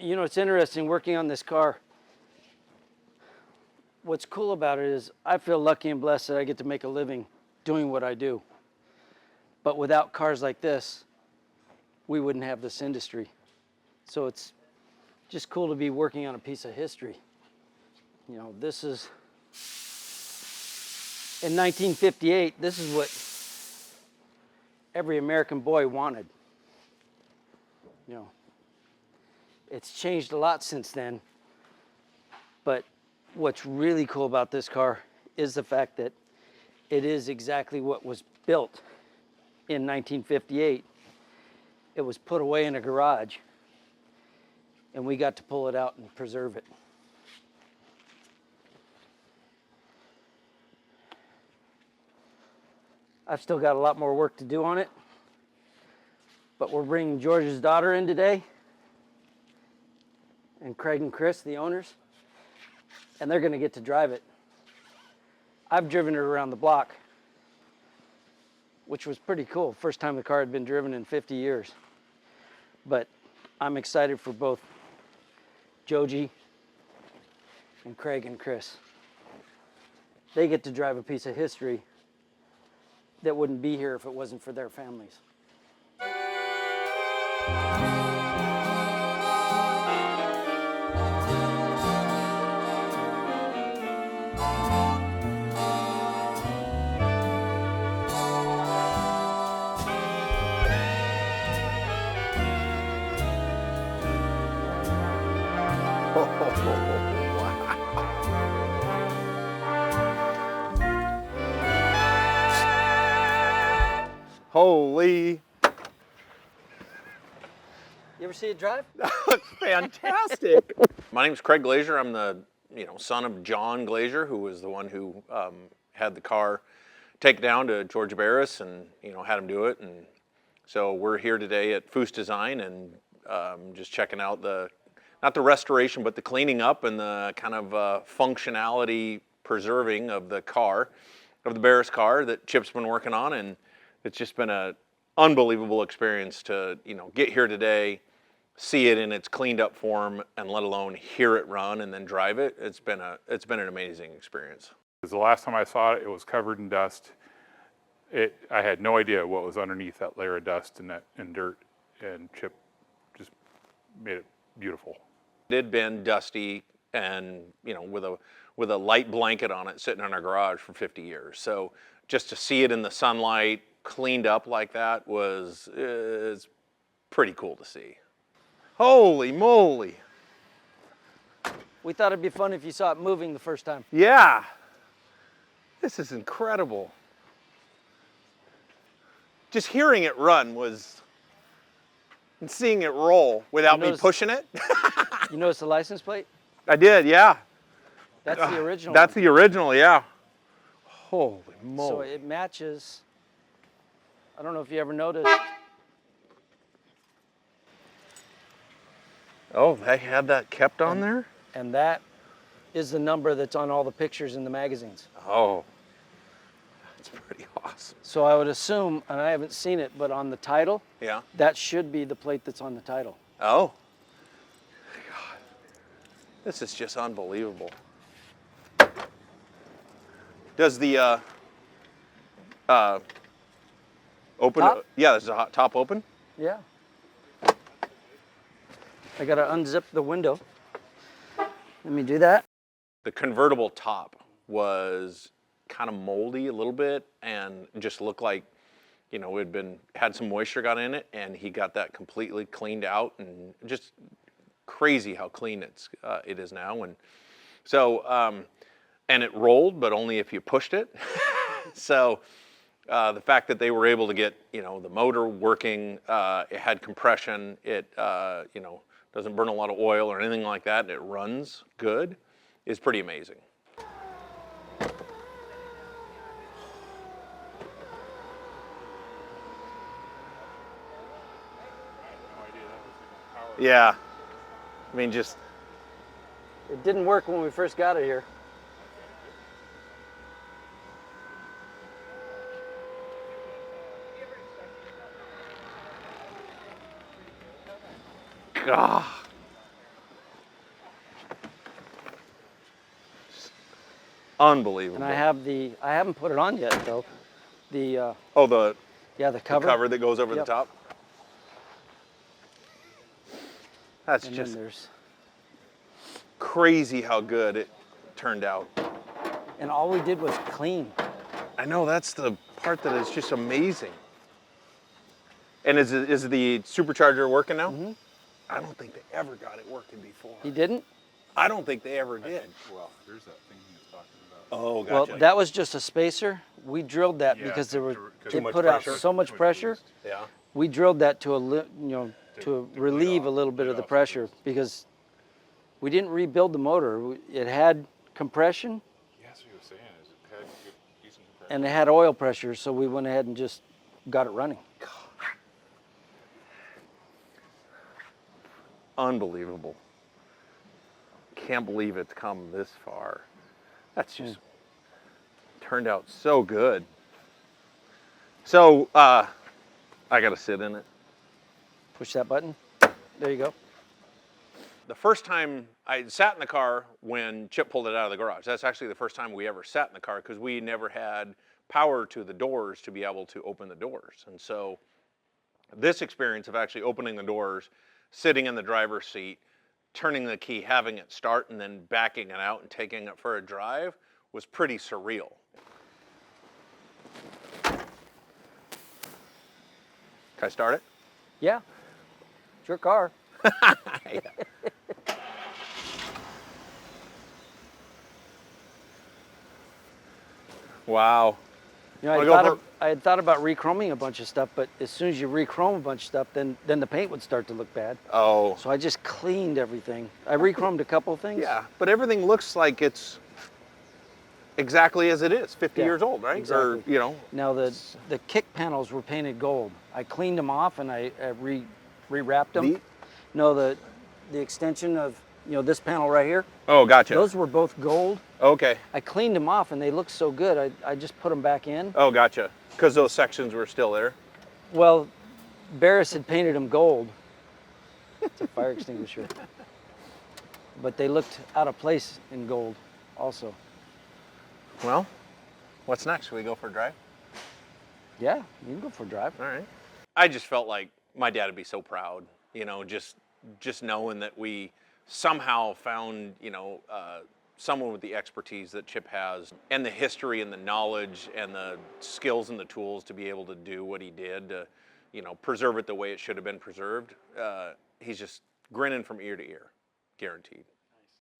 You know, it's interesting working on this car. What's cool about it is I feel lucky and blessed that I get to make a living doing what I do. But without cars like this, we wouldn't have this industry. So it's just cool to be working on a piece of history. You know, this is, in 1958, this is what every American boy wanted. You know, it's changed a lot since then, but what's really cool about this car is the fact that it is exactly what was built in 1958. It was put away in a garage, and we got to pull it out and preserve it. I've still got a lot more work to do on it, but we're bringing George's daughter in today, and Craig and Chris, the owners, and they're gonna get to drive it. I've driven it around the block, which was pretty cool. First time the car had been driven in 50 years. But I'm excited for both Joji and Craig and Chris. They get to drive a piece of history that wouldn't be here if it wasn't for their families. Holy. You ever see it drive? That looks fantastic. My name's Craig Glazier. I'm the son of John Glazier, who was the one who had the car take down to George Barris and had him do it. And so we're here today at Foose Design and just checking out not the restoration, but the cleaning up and the kind of functionality preserving of the car, of the Barris car that Chip's been working on. And it's just been an unbelievable experience to get here today, see it in its cleaned up form, and let alone hear it run and then drive it. It's been an amazing experience. Because the last time I saw it, it was covered in dust. I had no idea what was underneath that layer of dust and dirt, and Chip just made it beautiful. It had been dusty and with a light blanket on it sitting in our garage for 50 years. So just to see it in the sunlight, cleaned up like that is pretty cool to see. Holy moly. We thought it'd be fun if you saw it moving the first time. Yeah. This is incredible. Just hearing it run and seeing it roll without me pushing it. You notice the license plate? I did, yeah. That's the original. That's the original, yeah. Holy moly. So it matches. I don't know if you ever noticed. Oh, they had that kept on there? And that is the number that's on all the pictures in the magazines. Oh, that's pretty awesome. So I would assume, and I haven't seen it, but on the title, yeah, that should be the plate that's on the title. Oh, God. This is just unbelievable. Does the open? Top? Yeah, there's a hot top open. Yeah. I gotta unzip the window. Let me do that. The convertible top was kind of moldy a little bit and just looked like, it had some moisture got in it, and he got that completely cleaned out, and just crazy how clean it is now. And so, and it rolled, but only if you pushed it. So the fact that they were able to get, the motor working, it had compression, it, doesn't burn a lot of oil or anything like that, and it runs good, is pretty amazing. Yeah, I mean, just. It didn't work when we first got it here. Ah. Unbelievable. And I haven't put it on yet though. The oh, the the cover. cover that goes over Yep. the top. That's And just then there's, crazy how good it turned out. and all we did was clean. I know, that's the part that is just amazing. And is the supercharger working now? Mm-hmm. I don't think they ever got it working before. He didn't? I don't think they ever did. Well, there's that thing he was talking about. Oh, Well, gotcha. that was just a spacer. We drilled that Yeah, because there was because it too much put out pressure. so much Too much pressure. boost. yeah. We drilled that to to to relieve bleed a little off- bit bleed of the off some pressure boost. because we didn't rebuild the motor. It had compression Yeah, that's what he was saying. Is it had good, decent compression. and it had oil pressure, so we went ahead and just got it running. Unbelievable. Can't believe it's come this far. That's just turned out so good. So, I gotta sit in it. Push that button. There you go. The first time I sat in the car when Chip pulled it out of the garage. That's actually the first time we ever sat in the car because we never had power to the doors to be able to open the doors. And so this experience of actually opening the doors, sitting in the driver's seat, turning the key, having it start, and then backing it out and taking it for a drive was pretty surreal. Can I start it? Yeah. It's your car. Wow. You know, I had thought about rechroming a bunch of stuff, but as soon as you rechrome a bunch of stuff, then the paint would start to look bad. Oh. So I just cleaned everything. I rechromed a couple of things. Yeah, but everything looks like it's exactly as it is, 50 Yeah, years old, right? exactly. Or, you know. Now the kick panels were painted gold. I cleaned them off and I rewrapped them. The- No, the extension of this panel right here. Oh, gotcha. Those were both gold. Okay. I cleaned them off and they looked so good. I just put them back in. Oh, gotcha. Because those sections were still there. Well, Barris had painted them gold. It's a fire extinguisher. But they looked out of place in gold also. Well, what's next? Should we go for a drive? Yeah, you can go for a drive. All right. I just felt like my dad would be so proud, just knowing that we somehow found, someone with the expertise that Chip has and the history and the knowledge and the skills and the tools to be able to do what he did to, preserve it the way it should have been preserved. He's just grinning from ear to ear, guaranteed.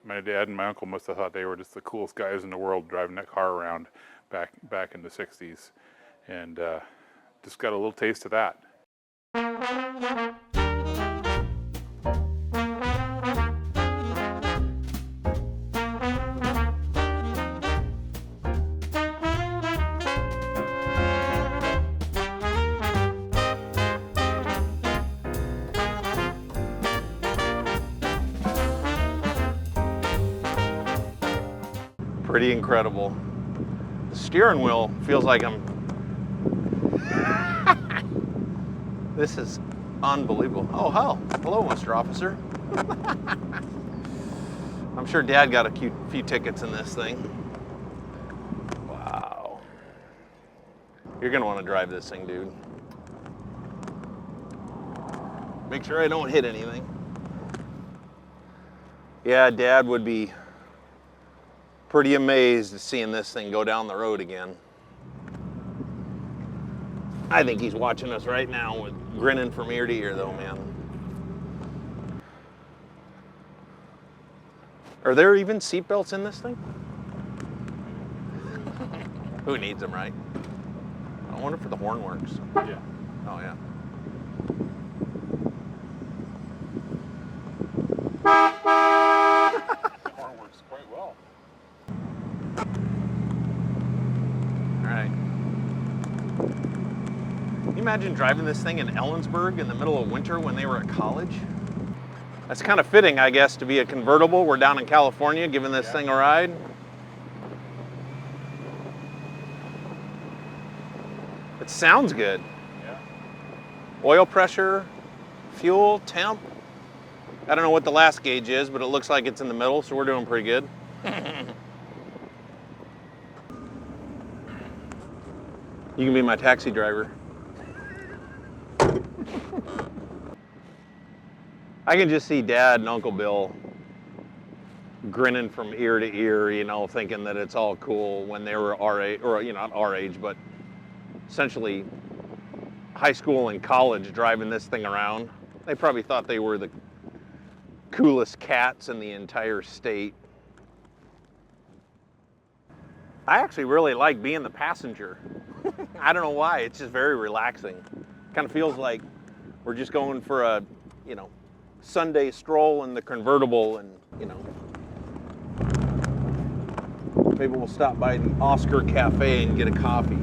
My dad and my uncle must have thought they were just the coolest guys in the world driving that car around back in the 60s. And just got a little taste of that. Pretty incredible. The steering wheel feels like I'm... This is unbelievable. Oh, hello, Mr. Officer. I'm sure Dad got a few tickets in this thing. Wow. You're gonna want to drive this thing, dude. Make sure I don't hit anything. Yeah, Dad would be pretty amazed at seeing this thing go down the road again. I think he's watching us right now with grinning from ear to ear though, man. Are there even seatbelts in this thing? Who needs them, right? I wonder if the horn works. Yeah. Oh yeah. The horn works quite well. All right. Can you imagine driving this thing in Ellensburg in the middle of winter when they were at college? That's kind of fitting, I guess, to be a convertible. We're down in California giving this thing a ride. It sounds good. Yeah. Oil pressure, fuel, temp. I don't know what the last gauge is, but it looks like it's in the middle, so we're doing pretty good. You can be my taxi driver. I can just see Dad and Uncle Bill grinning from ear to ear, you know, thinking that it's all cool when they were our age, or, you know, not our age, but essentially high school and college driving this thing around. They probably thought they were the coolest cats in the entire state. I actually really like being the passenger. I don't know why, it's just very relaxing. Kind of feels like we're just going for a, you know, Sunday stroll in the convertible, and, you know, maybe we'll stop by the Oscar Cafe and get a coffee.